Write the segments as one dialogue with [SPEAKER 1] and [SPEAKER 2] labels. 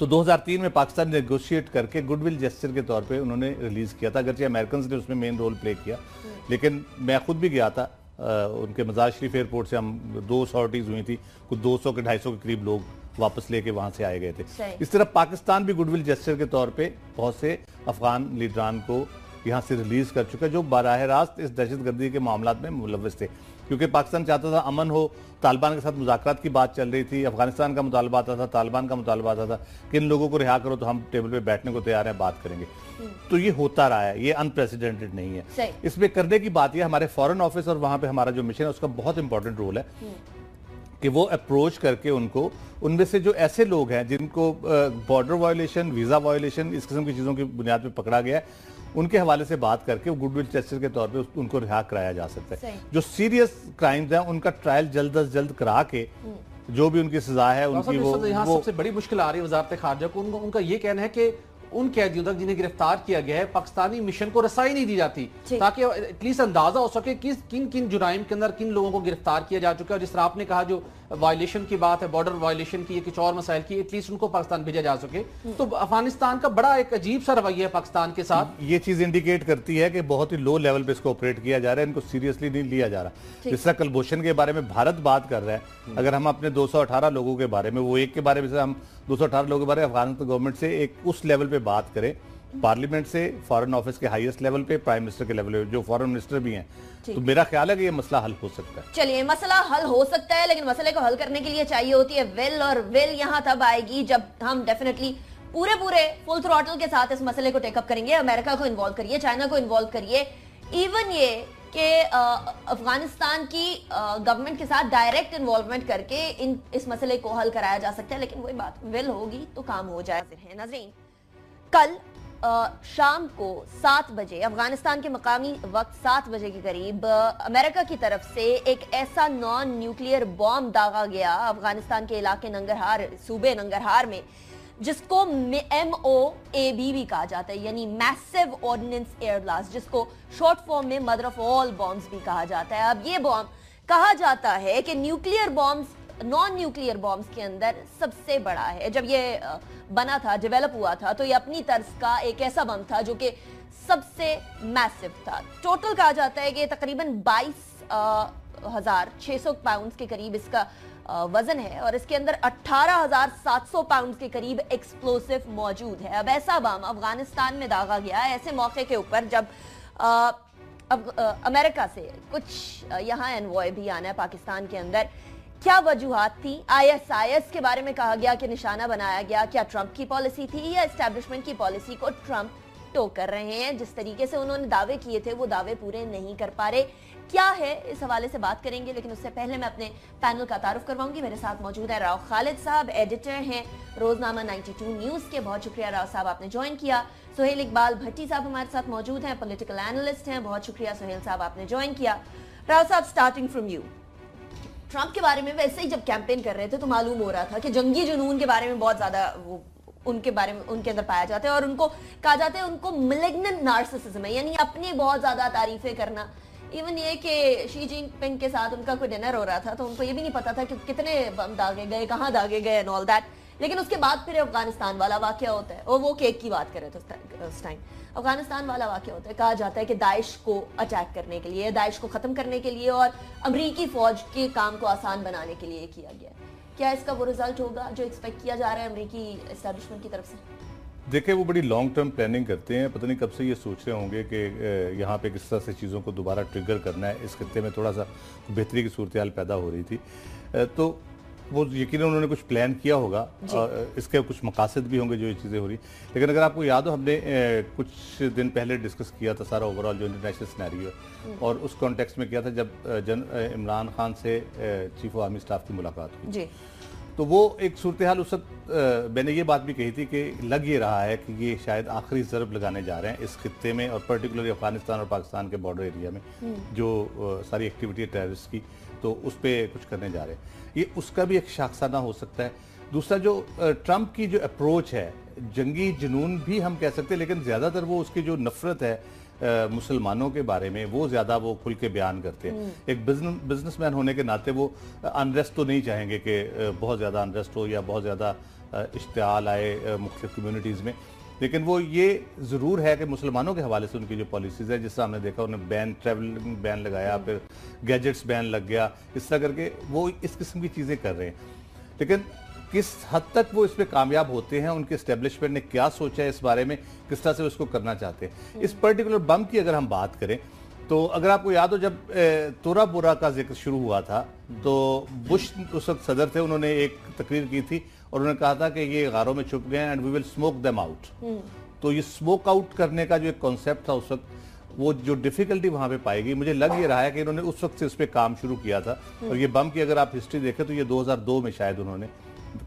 [SPEAKER 1] تو 2003 میں پاکستان نے نیگوشیٹ کر کے گڈ ول جیسچر کے طور پہ انہوں نے ریلیز کیا تھا، اگرچہ امریکنز نے اس میں مین رول پلے کیا، لیکن میں خود بھی گیا تھا ان کے مزار شریف ایئرپورٹ سے، ہم 2 سارٹیز ہوئی تھی، کچھ 200 کے 250 کے قریب لوگ واپس لے کے وہاں سے آئے گئے تھے۔ اس طرح پاکستان بھی گڈ ول جیسچر کے طور پہ بہت سے افغان لیڈران کو یہاں سے ریلیز کر چکا جو براہ راست اس دہشت گردی کے معاملات میں ملوث تھے، کیونکہ پاکستان چاہتا تھا امن ہو، طالبان کے ساتھ مذاکرات کی بات چل رہی تھی، افغانستان کا مطالبہ آتا تھا، طالبان کا مطالبہ آتا تھا کہ ان لوگوں کو رہا کرو تو ہم ٹیبل پہ بیٹھنے کو تیار ہیں، بات کریں گے۔ تو یہ ہوتا رہا ہے، یہ انپریسیڈنٹڈ نہیں ہے۔ اس میں کرنے کی بات یہ ہمارے فارن آفس اور وہاں پہ ہمارا جو مشن ہے اس کا بہت امپورٹنٹ رول ہے کہ وہ اپروچ کر کے ان میں سے جو ایسے لوگ ہیں جن کو بارڈر وائلیشن، ویزا وائلیشن، اس قسم کی چیزوں کی بنیاد پہ پکڑا گیا ہے، ان کے حوالے سے بات کر کے گڈ ول جیسچر کے طور پہ ان کو رہا کرایا جا سکتا ہے۔ جو سیریس کرائمز ہیں ان کا ٹرائل جلد از جلد کرا کے جو بھی ان کی سزا ہے ان کی
[SPEAKER 2] یہاں سب سے بڑی مشکل آ رہی ہے وزارت خارجہ کو، ان کا یہ کہنا ہے کہ ان قیدیوں تک جنہیں گرفتار کیا گیا ہے پاکستانی مشن کو رسائی نہیں دی جاتی تاکہ ایٹ لیسٹ اندازہ ہو سکے کن کن جرائم کے اندر کن لوگوں کو گرفتار کیا جا چکا ہے، اور جس طرح آپ نے کہا جو وائلیشن کی بات ہے، بارڈر وائلیشن کی یا کچھ اور مسائل کی، ایٹ لیسٹ ان کو پاکستان بھیجا جا سکے۔ تو افغانستان کا بڑا ایک عجیب سا رویہ ہے پاکستان کے ساتھ،
[SPEAKER 1] یہ چیز انڈیکیٹ کرتی ہے کہ بہت ہی لو لیول پہ اس کو آپریٹ کیا جا رہا ہے، ان کو سیریسلی نہیں لیا جا رہا۔ جس طرح کلبھوشن کے بارے میں بھارت بات کر رہا ہے، اگر ہم اپنے 218 لوگوں کے بارے میں، وہ ایک کے بارے میں سے ہم 218 لوگوں کے بارے میں افغانستان گورنمنٹ سے ایک اس لیول پہ بات کریں، پارلیمنٹ سے، فارن آفس کے ہائیسٹ لیول پہ، پرائم منسٹر کے لیول پہ، جو فارن منسٹر بھی ہیں، تو میرا خیال ہے کہ یہ مسئلہ حل ہو سکتا ہے۔
[SPEAKER 3] چلیے، مسئلہ حل ہو سکتا ہے، لیکن مسئلے کو حل کرنے کے لیے چاہیے ہوتی ہے ول، اور ول یہاں تب آئے گی جب ہم ڈیفینیٹلی پورے فل تھروٹل کے ساتھ اس مسئلے کو ٹیک اپ کریں گے۔ امریکہ کو انوالو کریے، چائنا کو انوالو کریے، ایون یہ کہ افغانستان کی گورنمنٹ کے ساتھ ڈائریکٹ انوالومنٹ کر کے اس مسئلے کو حل کرایا جا سکتا ہے، لیکن وہی بات، ول ہوگی تو کام ہو جائے۔ ناظرین، کل شام کو 7 بجے افغانستان کے مقامی وقت 7 بجے کے قریب امریکہ کی طرف سے ایک ایسا نان نیوکلیئر بام داغا گیا افغانستان کے علاقے ننگرہار، صوبے ننگرہار میں، جس کو MOAB بھی کہا جاتا ہے، یعنی میسو آرڈیننس ایئر بلاسٹ، جس کو شارٹ فارم میں مدر آف آل بامز بھی کہا جاتا ہے۔ اب یہ بام کہا جاتا ہے کہ nuclear bombs, naan nuclear bombs کے اندر سب سے بڑا ہے۔ جب یہ بنا تھا، ڈیولپ ہوا تھا، تو یہ اپنی طرز کا ایک ایسا بم تھا جو کہ سب سے میسو تھا۔ ٹوٹل کہا جاتا ہے کہ تقریباً 22,600 پاؤنڈز کے قریب اس کا وزن ہے، اور اس کے اندر 18,700 پاؤنڈز کے قریب ایکسپلوسیو موجود ہے۔ اب ایسا بم افغانستان میں داغا گیا ہے ایسے موقع کے اوپر جب امریکہ سے کچھ یہاں انوائے بھی آنا ہے پاکستان کے اندر۔ کیا وجوہات تھی؟ ISIS کے بارے میں کہا گیا کہ نشانہ بنایا گیا، کیا ٹرمپ کی پالیسی تھی یا اسٹیبلشمنٹ کی پالیسی کو ٹرمپ ٹو کر رہے ہیں؟ جس طریقے سے انہوں نے دعوے کیے تھے وہ دعوے پورے نہیں کر پا رہے، کیا ہے؟ اس حوالے سے بات کریں گے، لیکن اس سے پہلے میں اپنے پینل کا تعارف کرواؤں گی۔ میرے ساتھ موجود ہیں راؤ خالد صاحب، ایڈیٹر ہیں روزنامہ 92 نیوز کے، بہت شکریہ راؤ صاحب آپ نے جوائن کیا۔ سہیل اقبال بھٹی صاحب ہمارے ساتھ موجود ہیں، پولیٹیکل اینالسٹ ہیں، بہت شکریہ سہیل صاحب آپ نے جوائن کیا۔ راؤ صاحب، سٹارٹنگ فرام یو، ٹرمپ کے بارے میں ویسے ہی جب کیمپین کر رہے تھے تو معلوم ہو رہا تھا کہ جنگی جنون کے بارے میں بہت زیادہ وہ ان کے بارے میں ان کے اندر پایا جاتا ہے، اور ان کو کہا جاتا ہے ان کو ملیگننٹ نارسسزم ہے، یعنی اپنی بہت زیادہ تعریفیں کرنا۔ ایون یہ کہ شی جن پنگ کے ساتھ ان کا کوئی ڈنر ہو رہا تھا تو ان کو یہ بھی نہیں پتا تھا کہ کتنے بم داغے گئے، کہاں داغے گئے اینڈ آل دیٹ، لیکن اس کے بعد پھر افغانستان والا واقعہ ہوتا ہے، اور وہ کیک کی بات کرے تھے اس ٹائم، افغانستان والا واقعہ ہوتا ہے، کہا جاتا ہے کہ داعش کو اٹیک کرنے کے لیے، داعش کو ختم کرنے کے لیے اور امریکی فوج کے کام کو آسان بنانے کے لیے کیا گیا۔ کیا اس کا وہ رزلٹ ہوگا جو ایکسپیکٹ کیا جا رہا ہے امریکی اسٹیبلشمنٹ کی طرف سے؟
[SPEAKER 1] دیکھیں، وہ بڑی لانگ ٹرم پلاننگ کرتے ہیں، پتہ نہیں کب سے یہ سوچ رہے ہوں گے کہ یہاں پہ کس طرح سے چیزوں کو دوبارہ ٹریگر کرنا ہے۔ اس خطے میں تھوڑا سا بہتری کی صورتحال پیدا ہو رہی تھی، تو وہ یقیناً انہوں نے کچھ پلان کیا ہوگا، اس کے کچھ مقاصد بھی ہوں گے جو یہ چیزیں ہو رہی، لیکن اگر آپ کو یاد ہو ہم نے کچھ دن پہلے ڈسکس کیا تھا سارا اوورآل جو انٹرنیشنل سینیریو ہے، اور اس کانٹیکسٹ میں کیا تھا جب عمران خان سے چیف آف آرمی اسٹاف کی ملاقات ہوئی، تو وہ ایک صورتحال اس وقت میں نے یہ بات بھی کہی تھی کہ لگ یہ رہا ہے کہ یہ شاید آخری ضرب لگانے جا رہے ہیں اس خطے میں، اور پرٹیکولرلی افغانستان اور پاکستان کے بارڈر ایریا میں جو ساری ایکٹیویٹی ہے ٹیررسٹ کی، تو اس پہ کچھ کرنے جا رہے ہیں۔ یہ اس کا بھی ایک شاخسانہ ہو سکتا ہے۔ دوسرا جو ٹرمپ کی جو اپروچ ہے، جنگی جنون بھی ہم کہہ سکتے ہیں، لیکن زیادہ تر وہ اس کی جو نفرت ہے مسلمانوں کے بارے میں وہ زیادہ وہ کھل کے بیان کرتے ہیں۔ ایک بزنس مین ہونے کے ناطے وہ انریسٹ تو نہیں چاہیں گے کہ بہت زیادہ انریسٹ ہو یا بہت زیادہ اشتعال آئے مختلف کمیونٹیز میں، لیکن وہ یہ ضرور ہے کہ مسلمانوں کے حوالے سے ان کی جو پالیسیز ہے، جس طرح ہم نے دیکھا انہوں نے ٹریولنگ بین لگایا، پھر گیجٹس بین لگ گیا، اس طرح کر کے وہ اس قسم کی چیزیں کر رہے ہیں، لیکن کس حد تک وہ اس پہ کامیاب ہوتے ہیں، ان کے اسٹیبلشمنٹ نے کیا سوچا ہے اس بارے میں، کس طرح سے اس کو کرنا چاہتے ہیں۔ اس پرٹیکولر بم کی اگر ہم بات کریں تو اگر آپ کو یاد ہو جب تورا بورا کا ذکر شروع ہوا تھا تو بش اس وقت صدر تھے، انہوں نے ایک تقریر کی تھی اور انہوں نے کہا تھا کہ یہ غاروں میں چھپ گئے ہیں and we will smoke them out. تو یہ اسموک آؤٹ کرنے کا جو ایک کانسیپٹ تھا اس وقت، وہ جو ڈیفیکلٹی وہاں پہ پائے گی، مجھے لگ یہ رہا ہے کہ انہوں نے اس وقت سے اس پہ کام شروع کیا تھا، اور یہ بم کی اگر آپ ہسٹری دیکھیں تو یہ 2002 میں شاید انہوں نے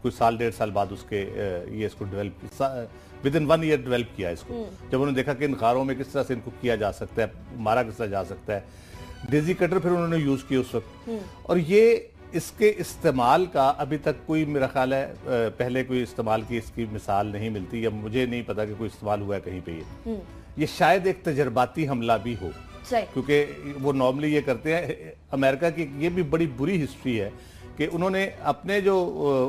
[SPEAKER 1] کچھ سال 1.5 سال بعد اس کے یہ اس کو ڈیولپ ودن 1 ایئر ڈیولپ کیا اس کو، جب انہوں نے دیکھا کہ ان غاروں میں کس طرح سے ان کو کیا جا سکتا ہے، مارا کس طرح جا سکتا ہے۔ ڈیزی کٹر پھر انہوں نے یوز کی اس وقت، اور یہ اس کے استعمال کا ابھی تک کوئی میرا خیال ہے پہلے کوئی استعمال کی اس کی مثال نہیں ملتی، یا مجھے نہیں پتا کہ کوئی استعمال ہوا ہے کہیں پہ۔ یہ شاید ایک تجرباتی حملہ بھی ہو، کیونکہ وہ نارملی یہ کرتے ہیں۔ امریکہ کی یہ بھی بڑی بری ہسٹری ہے کہ انہوں نے اپنے جو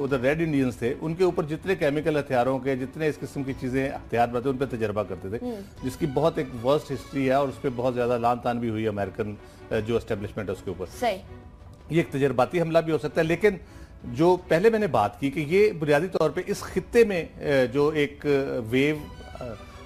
[SPEAKER 1] ادھر ریڈ انڈینز تھے ان کے اوپر جتنے کیمیکل ہتھیاروں کے، جتنے اس قسم کی چیزیں ہتھیار بناتے ان پہ تجربہ کرتے تھے، جس کی بہت ایک ورسٹ ہسٹری ہے، اور اس پہ بہت زیادہ لان تان بھی ہوئی امریکن جو اسٹیبلشمنٹ ہے اس کے اوپر۔ یہ ایک تجرباتی حملہ بھی ہو سکتا ہے، لیکن جو پہلے میں نے بات کی کہ یہ بنیادی طور پہ اس خطے میں جو ایک ویو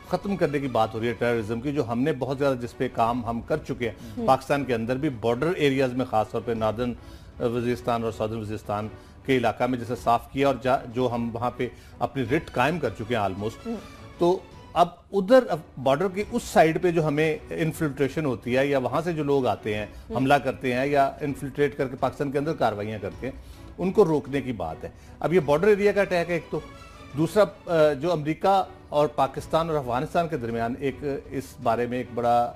[SPEAKER 1] ختم کرنے کی بات ہو رہی ہے ٹیررزم کی، جو ہم نے بہت زیادہ جس پہ کام ہم کر چکے ہیں پاکستان کے اندر بھی، بارڈر ایریاز میں خاص طور پہ ناردرن وزیرستان اور سادرن وزیرستان کے علاقہ میں جیسے صاف کیا، اور جو ہم وہاں پہ اپنی رٹ قائم کر چکے ہیں آلموسٹ، تو اب ادھر بارڈر کی اس سائیڈ پہ جو ہمیں انفلٹریشن ہوتی ہے، یا وہاں سے جو لوگ آتے ہیں حملہ کرتے ہیں یا انفلٹریٹ کر کے پاکستان کے اندر کاروائیاں کرتے ہیں، ان کو روکنے کی بات ہے۔ اب یہ بارڈر ایریا کا اٹیک ہے ایک، تو دوسرا جو امریکہ اور پاکستان اور افغانستان کے درمیان ایک اس بارے میں ایک بڑا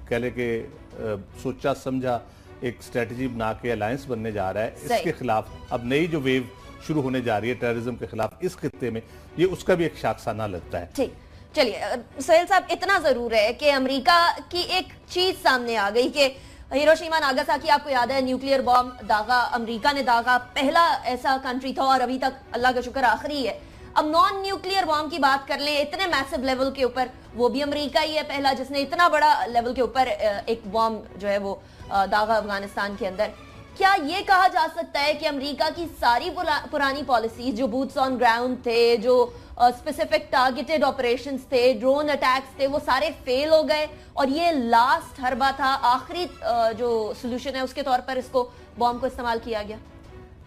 [SPEAKER 1] کہہ لے کہ سوچا سمجھا ایک اسٹریٹجی بنا کے الائنس بننے جا رہا ہے اس کے خلاف، اب نئی جو ویو شروع ہونے جا رہی ہے ٹیررزم کے خلاف اس خطے میں، یہ اس کا بھی ایک شاخسانہ لگتا ہے۔
[SPEAKER 3] ٹھیک، چلیے سہیل صاحب، اتنا ضرور ہے کہ امریکہ کی ایک چیز سامنے آ گئی کہ ہیروشیما ناگاساکی، آپ کو یاد ہے نیوکلیئر بام داغا، امریکہ نے داغا، پہلا ایسا کنٹری تھا اور ابھی تک اللہ کا شکر آخری ہے۔ اب نان نیوکلیئر بام کی بات کر لیں اتنے میسو لیول کے اوپر، وہ بھی امریکہ ہی ہے پہلا جس نے اتنا بڑا لیول کے اوپر ایک بام جو ہے وہ داغا افغانستان کے اندر۔ کیا یہ کہا جا سکتا ہے کہ امریکہ کی ساری پرانی پالیسیز جو بوٹس آن گراؤنڈ تھے، جو اسپیسیفک ٹارگیٹڈ آپریشنز تھے، ڈرون اٹیکس تھے، وہ سارے فیل ہو گئے اور یہ لاسٹ حربہ تھا، آخری جو سلوشن ہے اس کے طور پر اس کو بام کو استعمال کیا گیا؟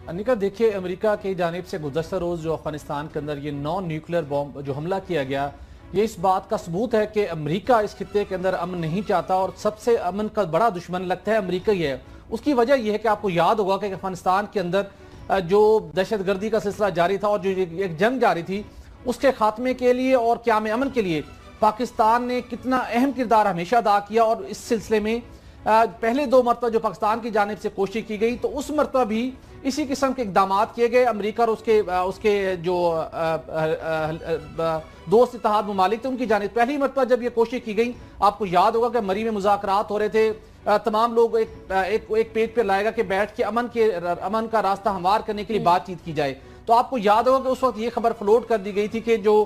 [SPEAKER 2] انیکا دیکھیں، امریکہ کی جانب سے گزشتہ روز جو افغانستان کے اندر یہ نان نیوکلیئر بام جو حملہ کیا گیا، یہ اس بات کا ثبوت ہے کہ امریکہ اس خطے کے اندر امن نہیں چاہتا، اور سب سے امن کا بڑا دشمن لگتا ہے امریکہ ہی ہے۔ اس کی وجہ یہ ہے کہ آپ کو یاد ہوگا کہ افغانستان کے اندر جو دہشت گردی کا سلسلہ جاری تھا اور جو ایک جنگ جاری تھی، اس کے خاتمے کے لیے اور قیام امن کے لیے پاکستان نے کتنا اہم کردار ہمیشہ ادا کیا، اور اس سلسلے میں پہلے 2 مرتبہ جو پاکستان کی جانب سے کوشش کی گئی تو اس مرتبہ بھی اسی قسم کے اقدامات کیے گئے۔ امریکہ اور اس کے جو دوست اتحاد ممالک تھے ان کی جانب پہلی مرتبہ جب یہ کوشش کی گئی، آپ کو یاد ہوگا کہ مری میں مذاکرات ہو رہے تھے، تمام لوگ ایک پیج پہ لائے گا کہ بیٹھ کے امن کا راستہ ہموار کرنے کے لیے بات چیت کی جائے۔ تو آپ کو یاد ہوگا کہ اس وقت یہ خبر فلوٹ کر دی گئی تھی کہ جو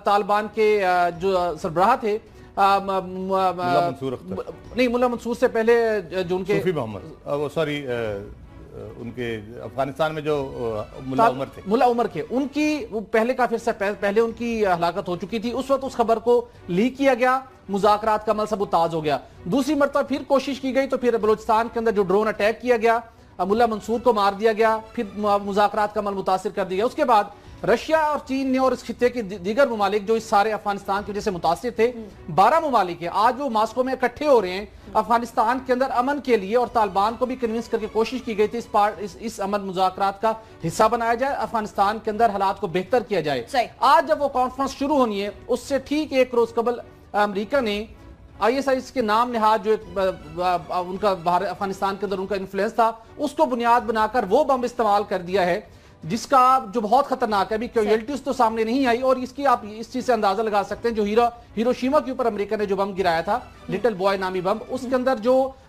[SPEAKER 2] طالبان کے جو سربراہ تھے ملا منصور سے پہلے جو ان کے
[SPEAKER 1] صوفی محمد سوری ان کے افغانستان میں جو ملا
[SPEAKER 2] عمر کے ان کی پہلے کافی عرصہ پہلے ان کی ہلاکت ہو چکی تھی، اس وقت اس خبر کو لیک کیا گیا، مذاکرات کا عمل سبوتاژ ہو گیا۔ دوسری مرتبہ پھر کوشش کی گئی تو پھر بلوچستان کے اندر جو ڈرون اٹیک کیا گیا، ملا منصور کو مار دیا گیا، پھر مذاکرات کا عمل متاثر کر دیا گیا۔ اس کے بعد رشیا اور چین نے اور اس خطے کے دیگر ممالک جو اس سارے افغانستان کی وجہ سے متاثر تھے، 12 ممالک ہیں، آج وہ ماسکو میں اکٹھے ہو رہے ہیں افغانستان کے اندر امن کے لیے، اور طالبان کو بھی کنونس کر کے کوشش کی گئی تھی اس امن مذاکرات کا حصہ بنایا جائے، افغانستان کے اندر حالات کو بہتر کیا جائے۔ آج جب وہ کانفرنس شروع ہونی ہے، اس سے ٹھیک 1 روز قبل امریکہ نے ISIS کے نام نہاد جو ان کا باہر افغانستان کے اندر ان کا انفلوئنس تھا، اس کو بنیاد بنا کر وہ بم استعمال کر دیا ہے، جس کا جو بہت خطرناک ہے۔ ابھی کیجویلٹیز تو سامنے نہیں آئی، اور اس کی آپ اس چیز سے اندازہ لگا سکتے ہیں جو ہیروشیما کے اوپر امریکہ نے جو بم گرایا تھا، لٹل بوائے نامی بم، اس کے اندر جو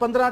[SPEAKER 2] 15